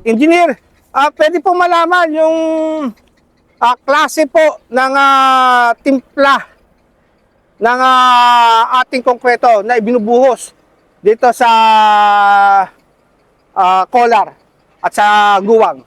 Engineer, pwede po malaman yung klase po ng timpla ng ating konkreto na ibinubuhos dito sa Kolar at sa Guwang.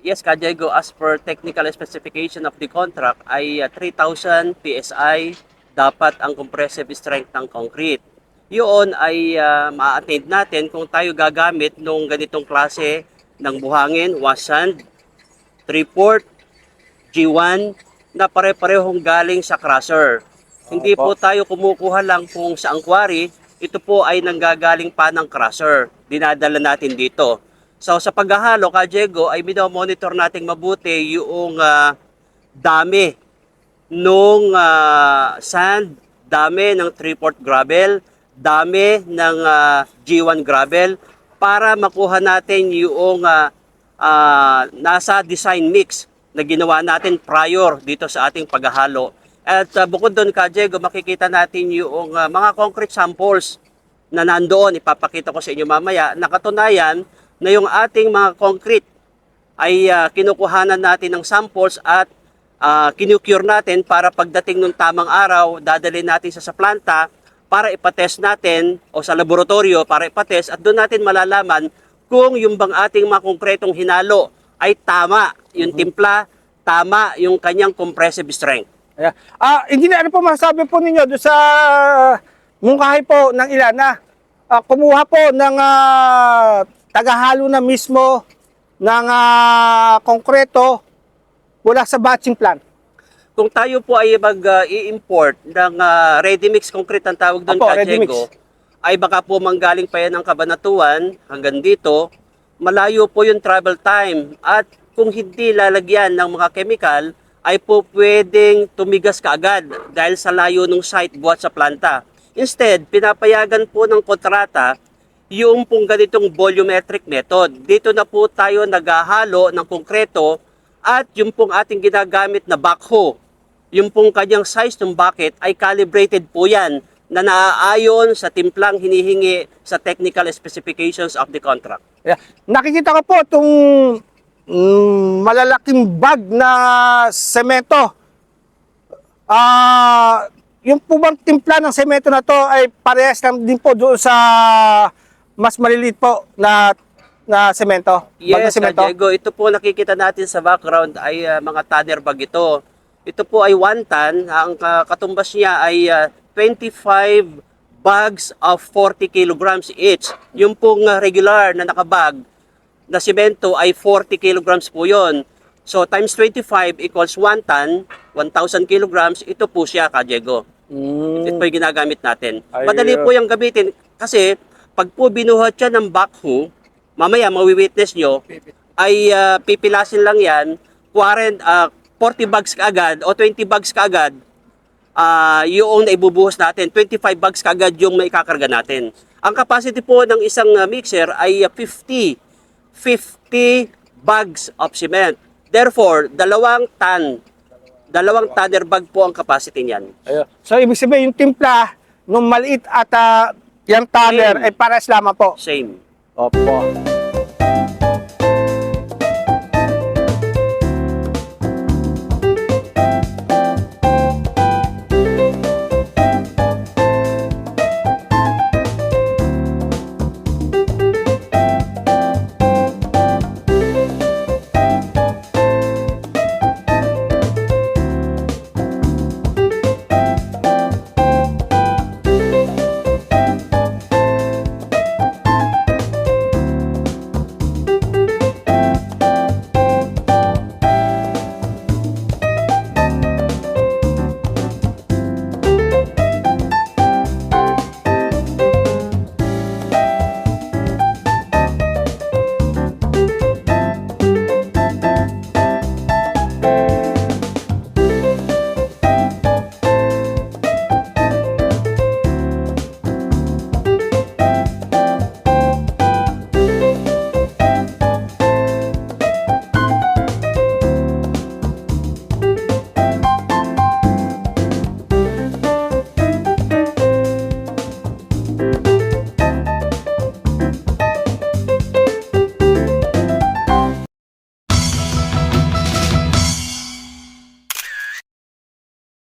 Yes, Ka Diego, as per technical specification of the contract ay 3,000 PSI dapat ang compressive strength ng concrete. Yun ay ma-attain natin kung tayo gagamit ng ganitong klase ng buhangin, wash sand, 3/4, G1 na pare-parehong galing sa crusher. Hindi po tayo kumukuha lang kung saang quarry, ito po ay nanggagaling pa ng crusher. Dinadala natin dito. So sa paghahalo, Ka Diego, ay monitor nating mabuti yung dami nung sand, dami ng 3/4 gravel, dami ng G1 gravel para makuha natin yung nasa design mix na ginawa natin prior dito sa ating paghahalo. At bukod doon, Ka Diego, makikita natin yung mga concrete samples na nandoon. Ipapakita ko sa inyo mamaya. Nakatunayan na yung ating mga concrete ay kinukuhanan natin ng samples at kinukure natin para pagdating ng tamang araw, dadalhin natin sa planta para ipatest natin o sa laboratorio para ipatest at doon natin malalaman kung yung bang ating mga konkretong hinalo ay tama yung timpla, tama yung kanyang compressive strength. Ayan. Engineer, ano po masasabi po ninyo doon sa mungkahi po ng ilan na kumuha po ng tagahalo na mismo ng konkreto mula sa batching plant? Kung tayo po ay mag-i-import ng ready-mix concrete ang tawag doon, Ka Diego, ay baka po manggaling pa yan ng Cabanatuan hanggang dito, malayo po yung travel time at kung hindi lalagyan ng mga chemical, ay po pwedeng tumigas kaagad dahil sa layo ng site buhat sa planta. Instead, pinapayagan po ng kontrata yung pong ganitong volumetric method. Dito na po tayo naghahalo ng konkreto at yung pong ating ginagamit na backhoe, yung pong kanyang size ng bucket ay calibrated po yan na naaayon sa timplang hinihingi sa technical specifications of the contract. Yeah. Nakikita ko po itong malalaking bag na semento. Yung po bang timpla ng semento na to ay parehas lang din po doon sa mas maliliit po na semento? Yes, semento? Diego, ito po nakikita natin sa background ay mga tanner bag ito. Ito po ay 1 ton, ang katumbas niya ay 25 bags of 40 kilograms each. Yung pong regular na nakabag na semento ay 40 kilograms po yon. So times 25 equals 1 ton, 1,000 kilograms, ito po siya, Ka Diego. Ito po yung ginagamit natin. Madali po yung gamitin kasi pag po binuhat siya ng backhoe, mamaya mawi-witness nyo, ay pipilasin lang yan, 40 bags kaagad o 20 bags kaagad, yung naibubuhos natin, 25 bags kaagad yung maikakarga natin. Ang capacity po ng isang mixer ay 50 bags of cement. Therefore, 2 tanner bag po ang capacity niyan. So, ibig sabihin, yung timpla, nung maliit at yung tanner, ay pares lamang po. Same. Opo.